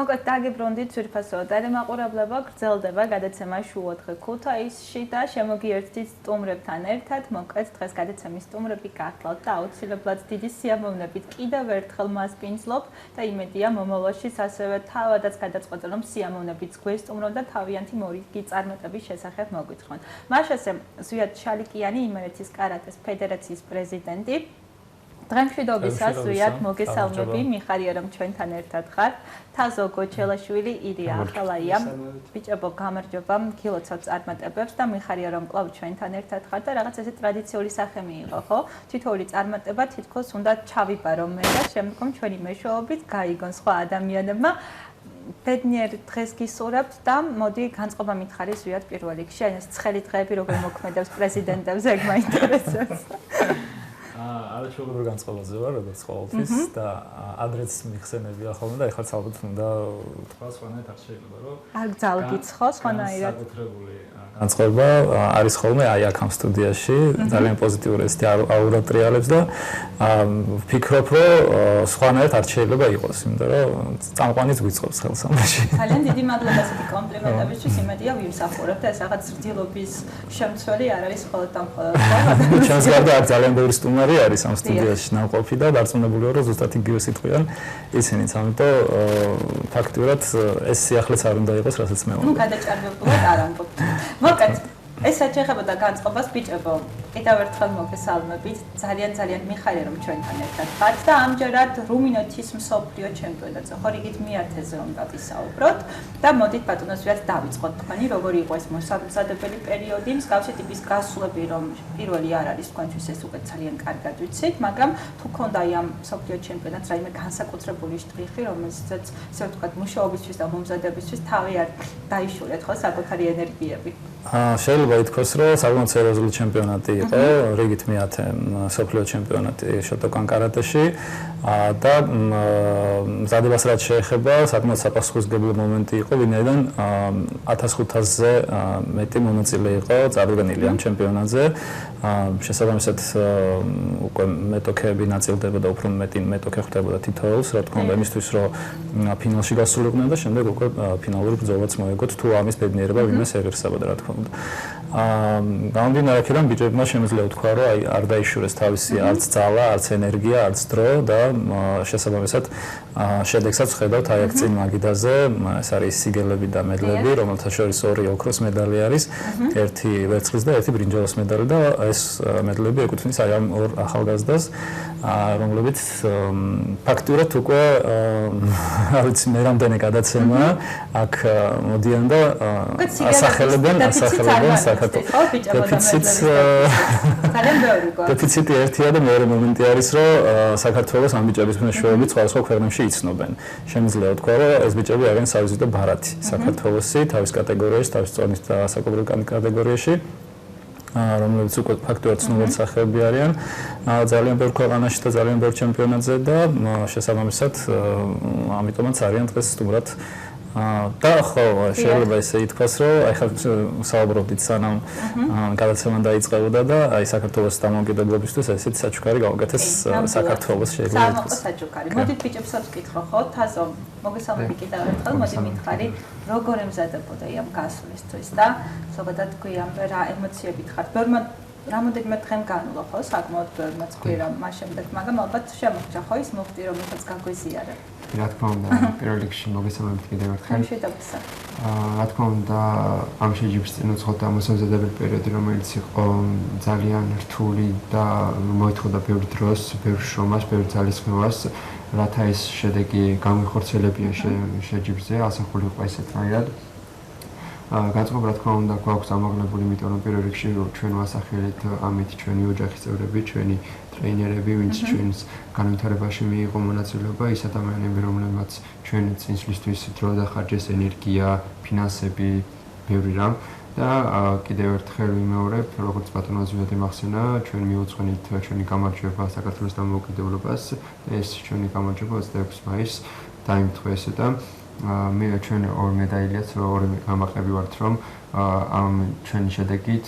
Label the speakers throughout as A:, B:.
A: მოკლედ დაგიბრუნდით ძვირფასო ტელემაყურებლებო, გრძელდება გადაცემა შუადღე ქუთაისში და შემოგიერთდით სტუმრებთან ერთად. მოკლედ დღეს გადაცემის სტუმრები გახლავთ და აუცილებლად დიდი სიამოვნებით კიდევ ერთხელ მას პინძლობ და იმედია მომავალშიც ასევე თავადაც გადაწყვეტენ, რომ სიამოვნებით გვესტუმრონ და თავიანთი მორიგი წარმატების შესახებ მოგვითხრონ. მას შესე ზვიად შალიკიანი, იმერეთის კარატეს ფედერაციის პრეზიდენტი. დღემშვიდობისას ზვიად მოგესალმები, მიხარია რომ ჩვენთან ერთად ხართ. თაზო, გოჩელაშვილი, ილია, ახალაია. ბიჭებო, გამარჯობა, გილოცავთ წარმატებებს და მიხარია რომ კვლავ ჩვენთან ერთად ხართ და რაღაც ესე ტრადიციული სახე მიიღო, ხო? თითოეული წარმატება თითქოს უნდა ჩავიბარო მე და შემდგომ ჩვენი მეშვეობით გაიგონ სხვა ადამიანებმა. ბედნიერ დღეს გისურვებთ და მოდი განწყობა მითხარი ზვიად პირველ რიგში. ეს ცხელი დღეები როგორ მოქმედებს პრეზიდენტებს, ეგ მაინტერესებს.
B: არაჩვეულებრივ განწყობაზე ვარ, როგორც ყოველთვის და ადრეც მიხსენებია ხოლმე და ეხლა ალბათ უნდა თქვა სხვანაირად არ შეიძლება, რომ
A: არ ძალგიცხო სხვანაირად.
B: საკუთრებული განწყობა არის ხოლმე აი აქ ამ სტუდიაში, ძალიან პოზიტიური ესეთი აურა ტრიალებს და ვფიქრობ, რომ სხვანაირად არ შეიძლება იყოს, იმიტომ რომ წამყვანიც გვიწყობს ხელს ამაში.
A: ძალიან დიდი მადლობა ესეთი კომპლიმენტებისთვის, იმედია ვიმსახურებ და ეს რაღაც ძილობის შემცველი არ არის მხოლოდ და მხოლოდ.
B: ჩვენს გარდა აქ ძალიან ბევრი სტუმარი არის ამ სტუდიაში ნამყოფი და დარწმუნებული ვარ, რომ ზუსტად იგივე სიტყვიან ისინიც, ამიტომ ფაქტიურად ეს სიახლეც არ უნდა იყოს, რასაც მე ვამბობ.
A: ნუ გადაჭარბებულად არ ამბობ. მოკლედ, ეს შეეხებოდა განწყობას, ბიჭებო, კიდევ ერთხელ მოგესალმებით. ძალიან მიხარია რომ ჩვენთან ერთად ხართ და ამჯერად რუმინეთის მსოფლიო ჩემპიონატზე, ხო, რიგით მიართეზე უნდა ვისაუბროთ და მოდით ბატონო ზვიად დავიწყოთ თქვენი როგორი იყო ეს მოსამზადებელი პერიოდი, მსგავსი ტიპის გასვლები, რომ პირველი არ არის თქვენთვის ეს უკვე ძალიან კარგად ვიცით, მაგრამ თუ ქონდა ამ მსოფლიო ჩემპიონატს რაიმე განსაკუთრებული შტრიხი, რომელსაც ესე ვთქვათ მუშაობისთვის და მომზადებისთვის თავი არ დაიშურეთ, ხო, საკუთარი ენერგიები.
B: შეიძლება ითქვას, რომ საკმაოდ სერიოზული ჩემპიონატი იყო, რიგით მეათე მსოფლიო ჩემპიონატი შოტოკან კარატეში და მზადებას რაც შეეხება, საკმაოდ საპასუხისმგებლო მომენტი იყო, ვინაიდან 1500-ზე მეტი მონაწილე იყო წარდგენილი ამ ჩემპიონატზე. შესაბამისად უკვე მეტოქეები ნაწილდებოდა, უფრო მეტი მეტოქე ხვდებოდა თითოეულს, რა თქმა უნდა, იმისთვის, რომ ფინალში გასულიყვნენ და შემდეგ უკვე ფინალური ბრძოლაც მოეგოთ, თუ ამის ბედნიერება ვინმე ერერსებოდა, რა თქმა უნდა. გამომდინარე აქედან ბიჭებმა შემიძლია ვთქვა, რომ აი არ დაიშურეს თავისი არც ძალა, არც ენერგია, არც დრო და შესაბამისად შედეგსაც ვხედავთ აი აქ წინ მაგიდაზე, ეს არის სიგელები და მედლები, რომელთა შორის ორი ოქროს მედალი არის, ერთი ვერცხლის და ერთი ბრინჯაოს მედალი და ეს მედლები ეკუთვნის აი ამ ორ ახალგაზრდას, რომლებიც ფაქტიურად უკვე არ ვიცი მე რამდენი გადაცემა აქ მოდიან და ასახელებენ დეფიციტი ერთია და მეორე მომენტი არის, რომ საქართველოს ამ ბიჭების მეშვეობით სხვადასხვა ქვეყნებში იცნობენ. შემიძლია ვთქვა, რომ ეს ბიჭები არიან სავიზიტო ბარათი საქართველოსი, თავის კატეგორიაში, თავის წონის და საკუთრივ კატეგორიაში, რომლებიც უკვე ფაქტურად ცნობილი სახეები არიან ძალიან ბევრ ქვეყანაში და ძალიან ბევრ ჩემპიონატზე და შესაბამისად ამიტომაც არიან დღეს სტუმრად. და ხო, შეიძლება ესე ითქვას, რომ აი ხა საუბრობდით სანამ გადაცემა დაიწყებოდა და აი საქართველოს დამოუკიდებლობისთვის ესეთი საჩუქარი გავაკეთეს საქართველოს შეიძლება
A: ითქვას. საჩუქარი. მოდით ბიჭებსაც ვკითხო, ხო, თაზო, მოგესალმები კიდევ ერთხელ, მოდი მითხარი, როგორ ემზადებოდა ამ გასვლისთვის და ზოგადად გვიამბე რა ემოციებით ხართ. რამოდენიმე დღემ განულა, ხო, საკმაოდ ბევრმაც გვირა მას შემდეგ, მაგრამ ალბათ შემოხვდა, ხო, ის მუხტი, რომელსაც გაგვიზიარა.
C: რა თქმა უნდა, პირველ რიგში მოგესალმებით კიდევ ერთხელ.
A: მშვიდობისა.
C: რა თქმა უნდა, ამ შეჯიბრის წინ უძღვოდა მოსამზადებელი პერიოდი, რომელიც იყო ძალიან რთული და მოითხოვდა ბევრ დროს, ბევრ შრომას, ბევრ ძალისხმევას, რათა ეს შედეგი გამხორციელებია შეჯიბრზე, ასახული იყო ესეთნაირად. განწყობა რა თქმა უნდა გვაქვს ამაღლებული, იმიტომ რომ პირველ რიგში ჩვენ ვასახელეთ ამით ჩვენი ოჯახის წევრები, ჩვენი ტრეინერები, ვინც ჩვენს განვითარებაში მიიღო მონაწილეობა, ის ადამიანები, რომლებმაც ჩვენ წინსვლისთვის დრო დახარჯეს, ენერგია, ფინანსები, ბევრი რამ და კიდევ ერთხელ ვიმეორებ, როგორც ბატონო ზვიადი მახსენა, ჩვენ მივუძღვენით ჩვენი გამარჯვება საქართველოს დამოუკიდებლობას, ეს ჩვენი გამარჯვება 26 მაისს დაიმთხვა და მე ჩვენ ორ მედალიაც ორი გამაყები ვართ, რომ ამ ჩვენი შედეგით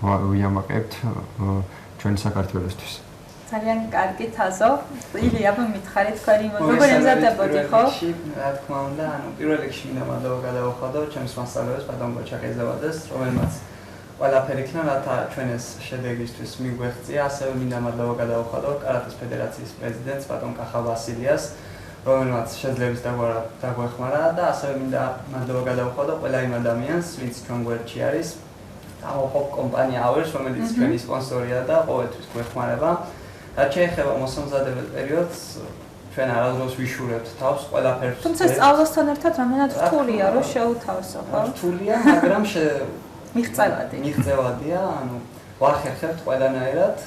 C: ვიამაყებთ ჩვენი საქართველოსთვის.
A: ძალიან კარგი თაზო. ილია, მითხარი თქვენი როგორ ემზადებოდი, ხო?
D: რა თქმა უნდა, პირველ რიგში მინდა მადლობა გადავუხადო ჩემს მასწავლებელს, ბატონ გოჩელაშვილის, რომელმაც ყველაფერი იქნა, რათა ჩვენ ეს შედეგისთვის მიგვეღწია. ასევე მინდა მადლობა გადავუხადო კარატეს ფედერაციის პრეზიდენტს, ბატონ ახალაიას, რომელმაც შეძლების დაგვეხმარა და ასევე მინდა მადლობა გადავუხადო ყველა იმ ადამიანს, ვინც ჩვენ გვერდში არის. ამოყობ კომპანია ავერს, რომელიც ჩვენი სპონსორია და ყოველთვის გვეხმარება. რაც შეეხება მოსამზადებელ პერიოდს, ჩვენ არასდროს ვიშურებთ თავს ყველაფერს.
A: თუმცა სწავლასთან ერთად რამდენად რთულია, რომ შეუთავსო, ხო?
D: რთულია, მაგრამ
A: მიღწევადია,
D: ვახერხებთ ყველანაირად,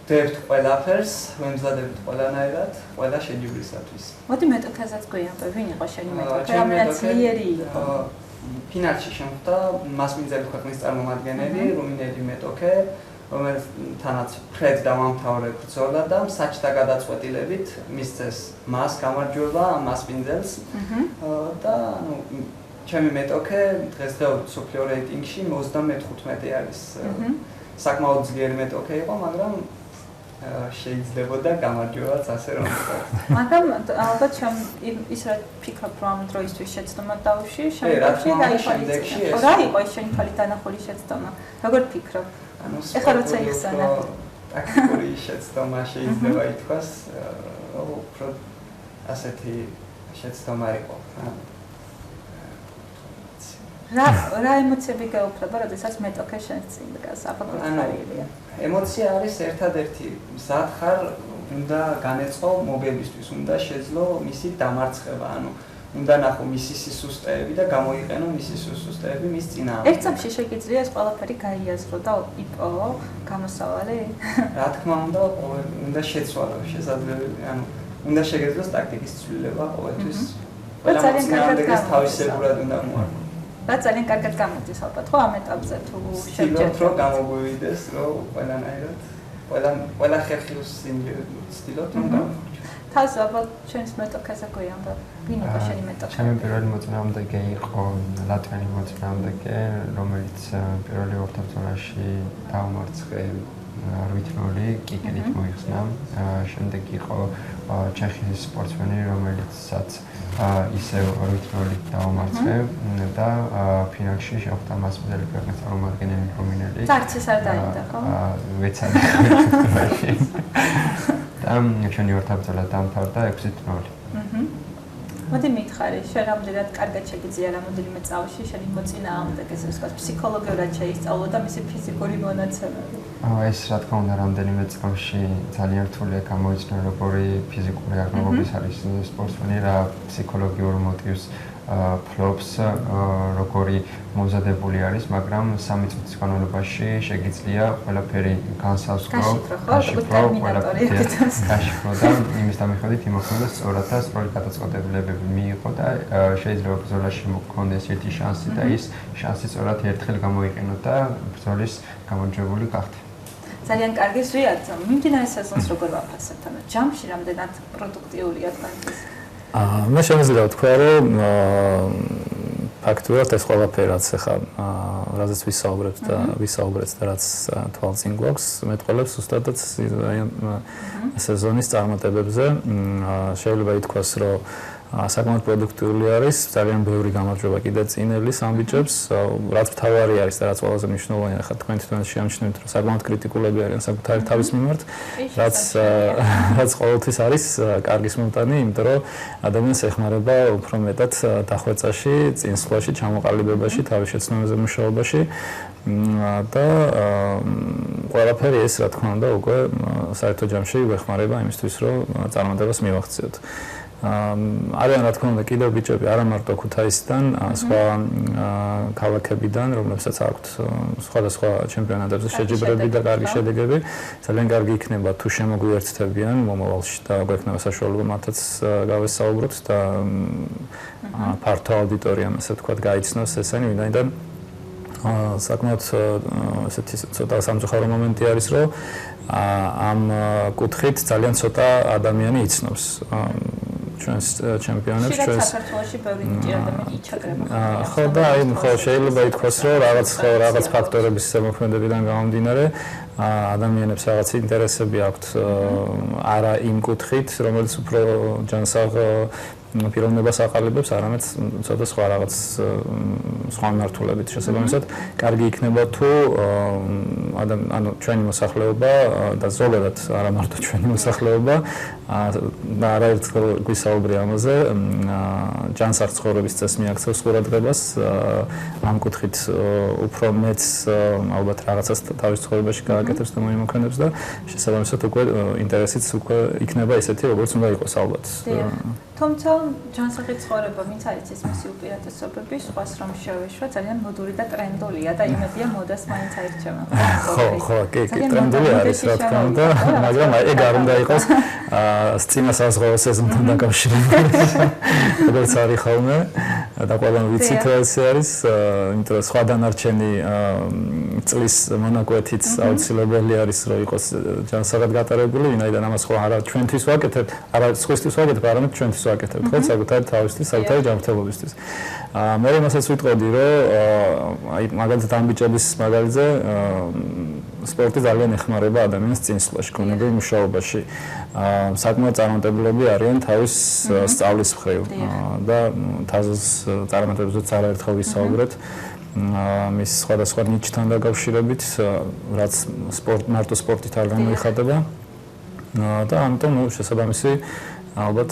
D: ვდებთ ყველაფერს, ვემზადებთ ყველანაირად, ყველა შეჯიბრისათვის.
A: მოდი მეტოქესაც გვიამბე, ვინ იყო შენი მეტოქე? რამდენად ძლიერი იყო?
D: ფინალში შემხვდა მასპინძელი ქვეყნის წარმომადგენელი, რუმინეთის მეტოქე, რომელთანაც ფრედ დავამთავრე ბრძოლა და საჭთა გადაწყვეტილებით მისცეს მას გამარჯვება ამ მასპინძელს და ჩემი მეტოქე დღესდღეობით მსოფლიო რეიტინგში 35 არის. საკმაოდ ძლიერი მეტოქე იყო, მაგრამ შეიძლებოდა გამარჯვებაც ასე რომ ვთქვათ.
A: მაგრამ ალბათ ის რა ფიქრობ, რომ ამ დროისთვის შეცდომა დავუშვი, შემდგომში რა იყო ეს შენი თვალით დანახული შეცდომა? როგორ ფიქრობ? ეხლა როცა იხსენე.
D: ტაქტიკური შეცდომა შეიძლება ითქვას, უფრო ასეთი შეცდომა იყო.
A: რა ემოციები გაუქმება, როდესაც მეტოქე შენს წინ დგას? აფაფოთარია.
D: ემოცია არის ერთადერთი მზადხარ, უნდა განეწყო მოგებისთვის, უნდა შეძლო მისი დამარცხება, უნდა ნახო მისი სისუსტეები და გამოიყენო მისი სისუსტეები მის წინააღმდეგ.
A: ერთ წამში შეგიძლია ეს ყველაფერი გაიაზრო და იპოვო გამოსავალი?
D: რა თქმა უნდა შეცვალო შესაძლებელი, უნდა შეგეძლოს ტაქტიკის ცვლილება ყოველთვის.
A: ძალიან კარგად
D: თავისებურად უნდა მოარგო.
A: რა ძალიან კარგად გამოდის ალბათ, ხო ამ ეტაპზე თუ
D: შევჭერთ რომ გამოგვივიდეს, რომ ყველანაირად ყველა ხერხის ვცდილობთ რომ გამოვიდეს.
A: თაზო, ალბათ ჩვენს მეტოქეზე გვიამბე, ვინ იყო შენი მეტოქე?
C: ჩემი პირველი მოწინააღმდეგე იყო ლატვიანი მოწინააღმდეგე, რომელიც პირველი ორთაბრძოლაში დაუმარცხე 8-0 კიკილით მოიხსნა. შემდეგ იყო ჩეხეთის სპორტსმენი, რომელიცაც ისევ 8-0 დაუმარცხე და ფინალში შეხვდა მასპინძელი ქვეყნის წარმომადგენელი რუმინელი.
A: არც ეს არ დაინდა, ხო?
C: ვეცადი. და ჩვენი ორთაბრძოლა დამთავრდა 6-0.
A: მოდი მითხარი, შენ რამდენად კარგად შეგიძლია რამოდენიმე წამში შენი მოწინააღმდეგეს ეს ვთქვათ, ფსიქოლოგიურად შეისწავლო და მისი ფიზიკური მონაცემები?
C: ეს რა თქმა უნდა რამდენიმე წამში ძალიან რთულია გამოიწვია როგორი ფიზიკური აღნაგობის არის სპორტსმენი, რა ფსიქოლოგიურ მოტივს ფლობს, როგორი მომზადებული არის, მაგრამ 3 წუთის განმავლობაში შეგიძლია ყველაფერი განსაზღვრო, გაშიფრო და იმის დამიხოდით იმოხსნა სწორად და სწორი გადაწყვეტილებები მიიღო და შეიძლება ბრძოლაში მოგქონდეს ერთი შანსი და ის შანსი სწორად ერთხელ გამოიყენო და ბრძოლის გამარჯვებული გახდა.
A: ძალიან კარგი ზვიად, მიმდინარე სეზონს როგორ ვაფასებთ? ჯამში რამდენად პროდუქტიულია თქვენთვის?
B: მე შემიძლია ვთქვა, რომ ფაქტურად ეს ყველაფერი რაც ახლა რაზეც ვისაუბრეთ და რაც თვალწინ გვაქვს, მეტყველებს ზუსტადაც სეზონის წარმატებებზე. შეიძლება ითქვას, რომ საკმაოდ პროდუქტიული არის, ძალიან ბევრი გამარჯვება კიდე წინელის ამბიჯებს, რაც მთავარი არის და რაც ყველაზე მნიშვნელოვანია, ახლა თქვენ თვითონ შეამჩნევთ, რომ საკმაოდ კრიტიკულები არიან საკუთარი თავის მიმართ, რაც ყოველთვის არის კარგის მომტანი, იმიტომ რომ ადამიანს ეხმარება უფრო მეტად დახვეწაში, წინსვლაში, ჩამოყალიბებაში, თავის შეცნობაზე მუშაობაში და ყველაფერი ეს რა თქმა უნდა უკვე საერთო ჯამში ვეხმარება იმისთვის, რომ წარმატებას მივაღწიოთ. არიან რა თქმა უნდა კიდევ ბიჭები არა მარტო ქუთაისიდან, სხვა ქალაქებიდან, რომლებსაც აქვთ სხვადასხვა ჩემპიონატებზე შეჯიბრები და კარგი შედეგები, ძალიან კარგი იქნება თუ შემოგვიერთდებიან მომავალში და გვექნება საშუალება მათაც გავესაუბროთ და ფართო აუდიტორიამ ასე ვთქვათ გაიცნოს ესენი, ვინაიდან საკმაოდ ესეთი ცოტა სამწუხარო მომენტი არის, რომ ამ კუთხით ძალიან ცოტა ადამიანი იცნობს ჩვენს ჩემპიონებს
A: ჩვენს საქართველოში ბევრი ნიჭი ადამიანი იჩაგრება.
B: ხო და აი ხო შეიძლება ითქვას რომ რაღაც ფაქტორების ზემოქმედებიდან გამომდინარე ადამიანებს რაღაც ინტერესები აქვთ არა იმ კუთხით რომელიც უფრო ჯანსაღ პიროვნებას აყალიბებს, არამედ ცოტა სხვა რაღაც სხვა მიმართულებით. შესაბამისად, კარგი იქნება თუ ანუ ჩვენი მოსახლეობა და ზოგადად არა მარტო ჩვენი მოსახლეობა და არაერთხელ გვისაუბრე ამაზე, ჯანსაღ ცხოვრების წესს მიაქცევს ყურადღებას, ამ კუთხით უფრო მეც ალბათ რაღაცას თავის ცხოვრებაში გააკეთებს და მოიმოქმედებს და შესაბამისად უკვე ინტერესიც უკვე იქნება ისეთი, როგორც უნდა იყოს ალბათ.
A: თუმცა ჯანსაღი ცხოვრება, ვინც არის ეს მისი უპირატესობები, სხვას რომ შევეშვა, ძალიან მოდური და ტრენდულია და იმედია მოდას მაინც აირჩევა.
B: ხო, კი, ტრენდული არის, რა თქმა უნდა, მაგრამ ეგ არ უნდა იყოს წინა საზღვაო სეზონთან დაკავშირებული. როგორც არის ხოლმე და ყველამ ვიცით რა ეს არის, იმიტომ რომ სხვა დანარჩენი წლის მონაკვეთიც აუცილებელი არის, რომ იყოს ჯანსაღად გატარებული, ვინაიდან ამას ხო არა ჩვენთვის ვაკეთებთ, არა სხვისთვის ვაკეთებთ, არამედ ჩვენთვის ვაკეთებთ, ხო, საკუთარი თავისთვის, საკუთარი ჯანმრთელობისთვის. მე მასაც ვიტყოდი, რომ აი მაგალითად ამბიჭების მაგალითზე სპორტი ძალიან ეხმარება ადამიანს წინსვლაში, გონებრივ მუშაობაში. საკმაოდ წარმატებულები არიან თავის სწავლის მხრივ და თაზოს წარმატებებზეც არაერთხელ ვისაუბრეთ. მის სხვადასხვა ნიჭთან დაკავშირებით, რაც მარტო სპორტით არ გამოიხატება. და ამიტომ შესაბამისი ალბათ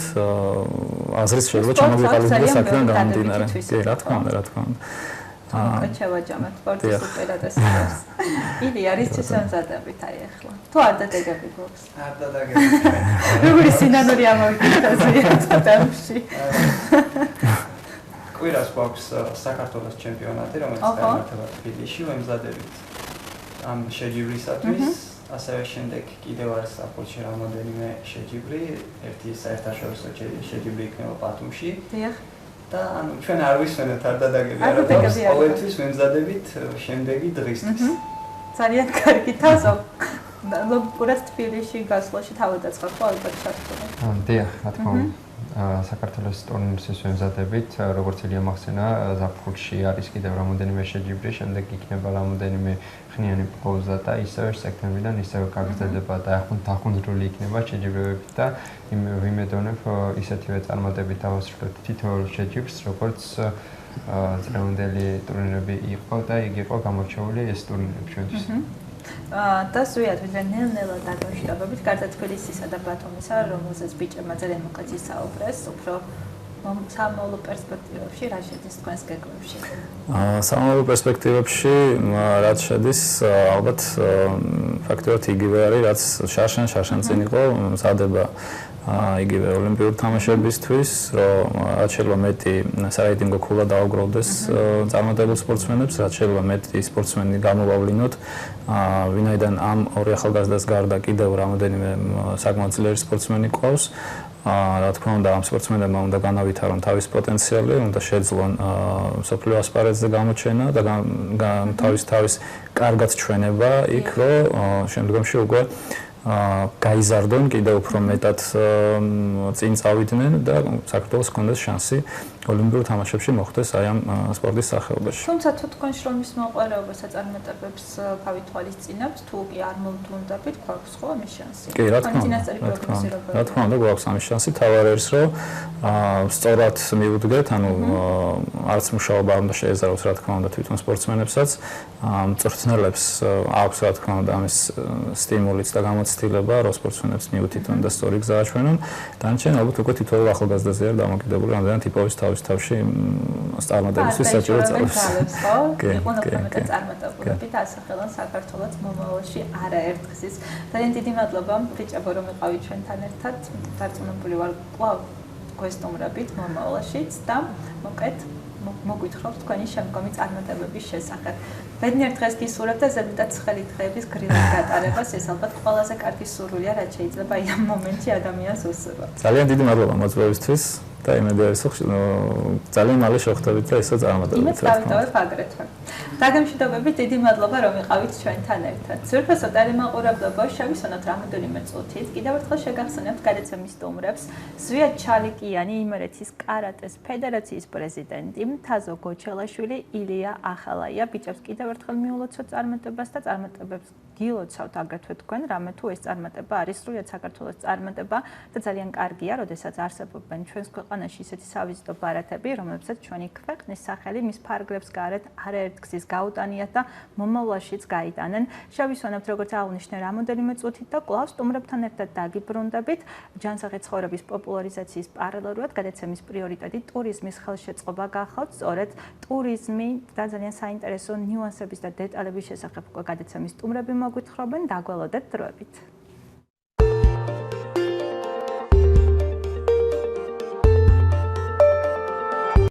B: აზრის შეიძლება ჩამოვიყალიბდეს აქედან გამომდინარე. კი, რა თქმა უნდა, რა თქმა უნდა.
A: გოჩელაშვილი სპორტის უპირატესობას. ილია არის შესამზადებით აი ახლა. თუ არ დადეგები გვაქვს?
D: არ დადეგები.
A: როგორი სინანური ამოვიქცა ზვიად დამში.
D: კვირას გვაქვს საქართველოს ჩემპიონატი, რომელიც გამართება თბილისში, ვემზადებით ამ შეჯიბრისათვის. ასევე შემდეგ კიდევ არის საფუძვლში რამოდენიმე შეჯიბრი, ერთი საერთაშორისო შეჯიბრი იქნება ბათუმში. დიახ. და ანუ ჩვენ არ ვისვენებთ არ დადაგები, არამედ ყოველთვის ვემზადებით შემდეგი დღისთვის.
A: ძალიან კარგი თაზო. ლოგიკურად თბილისში გასვლაში თავადაც ხო ალბათ ჩართული.
C: დიახ, რა თქმა უნდა. საქართველოს ტურნირს ვემზადებით, როგორც ილია მახსენა, ზაფხულში არის კიდევ რამოდენიმე შეჯიბრი, შემდეგ იქნება რამოდენიმე ხნიანი პაუზა და ისევე სექტემბრიდან ისევე გაგრძელდება და დახუნძრული იქნება შეჯიბრებები და ვიმედოვნებ ისეთივე წარმატებით დავასრულებთ თითოეულ შეჯიბრს, როგორც წლევანდელი ტურნირები იყო და იქ იყო გამორჩეული ეს ტურნირები ჩვენთვის.
A: და ზვიად ვიდრე ნელ-ნელა დაკავშირებით, გარდა თბილისისა და ბათუმისა, რომელზეც ბიჭებმა ძალიან მოკლედ ისაუბრეს, უფრო სამომავლო პერსპექტივებში რა შედის თქვენს გეგმებში?
B: სამომავლო პერსპექტივებში რაც შედის, ალბათ ფაქტობრივად იგივე არის, რაც შარშან წინ იყო მზადება იგივე ოლიმპიური თამაშებისთვის, რომ რაც შეიძლება მეტი სარეიტინგო ქულა დაუგროვდეს წარმატებულ სპორტსმენებს, რაც შეიძლება მეტი სპორტსმენი გამოვავლინოთ, ვინაიდან ამ ორი ახალგაზრდას გარდა კიდევ რამოდენიმე საკმაოდ ძლიერი სპორტსმენი ყავს. რა თქმა უნდა, ამ სპორტსმენებმა უნდა განავითარონ თავის პოტენციალი, უნდა შეძლონ მსოფლიო ასპარეზზე გამოჩენა და თავის კარგად ჩვენება იქ, რომ შემდგომში უკვე გაიზარდონ კიდევ უფრო მეტად წინ წავიდნენ და საქართველოს ჰქონდეს შანსი ოლიმპიურ თამაშებში მოხვდეს აი ამ სპორტის სახეობაში.
A: თუმცა თუ თქვენ შრომის მოყვარეობა საწარმოებებს გავითვალისწინებთ, თუ კი არ მოვდუნდებით, გვაქვს ხო ამის შანსი?
B: კი, რა თქმა უნდა. რა თქმა უნდა, გვაქვს ამის შანსი. თავარი არის, რომ სწორად მივუდგეთ, ანუ არც მუშაობა არ უნდა შეეზაროს, რა თქმა უნდა, თვითონ სპორტსმენებსაც, მწვრთნელებს აქვს, რა თქმა უნდა, ამის სტიმულიც და გამოცდილება, რომ სპორტსმენებს მიუთითონ და სწორი გზა აჩვენონ. დანარჩენი ალბათ უკვე თითოეულ ახალგაზრდაზე არის დამოკიდებული რამდენად ტიპოვის თავის-თავში წარმატებისთვის საჭირო ძალებს.
A: იყო ნაკლები წარმატებულები და ასახელონ საქართველოს მომავალში არაერთხის. ძალიან დიდი მადლობა ბიჭებო რომ იყავით ჩვენთან ერთად. დარწმუნებული ვარ კვლავ გვესტუმრებით მომავალშიც და მოგვითხრობთ თქვენი შემდგომი წარმატებების შესახებ. ბედნიერ დღეს გისურვებთ და ზედმეტად ცხელი დღეების გრილად გატარებას. ეს ალბათ ყველაზე კარგი სურვილია, რაც შეიძლება ამ მომენტში ადამიანს უსურვა.
B: ძალიან დიდი მადლობა მოწვევისთვის და იმედი არის, ძალიან მალე შევხვდებით და ისო წარმატებით.
A: იმედს დავიტოვებ აგრეთვე. დაგემშვიდობებით, დიდი მადლობა რომ იყავით ჩვენთან ერთად. ძვირფასო ტელემაყურებლებო, შევისვენოთ რამოდენიმე წუთით. კიდევ ერთხელ შეგახსენებთ გადაცემის სტუმრებს: ზვიად შალიკიანი, იმერეთის კარატეს ფედერაციის პრეზიდენტი, თაზო გოჩელაშვილი, ილია, ახალაია. ბიჭებს კიდევ ერთხელ მიულოცოთ წარმატებას და წარმატებებს გილოცავთ აგრეთვე თქვენ, რამე თუ ეს წარმატება არის სრულიად საქართველოს წარმატება და ძალიან კარგია, როდესაც არსებობენ ჩვენს ქვეყანაში ისეთი სავიზიტო ბარათები, რომლებსაც ჩვენი ქვეყნის სახელი მის ფარგლებს გარეთ არაერთ გზის გაუტანიათ და მომავალშიც გაიტანენ. შევისვენებთ, როგორც აღნიშნე, რამოდენიმე წუთით და კვლავ სტუმრებთან ერთად დაგიბრუნდებით. ჯანსაღი ცხოვრების პოპულარიზაციის პარალელურად გადაცემის პრიორიტეტი ტურიზმის ხელშეწყობა გახავთ. სწორედ ტურიზმი და ძალიან საინტერესო ნიუანსების და დეტალების შესახებ უკვე გადაცემის სტუმრები მოგვითხრობენ. დაგველოდეთ დროებით.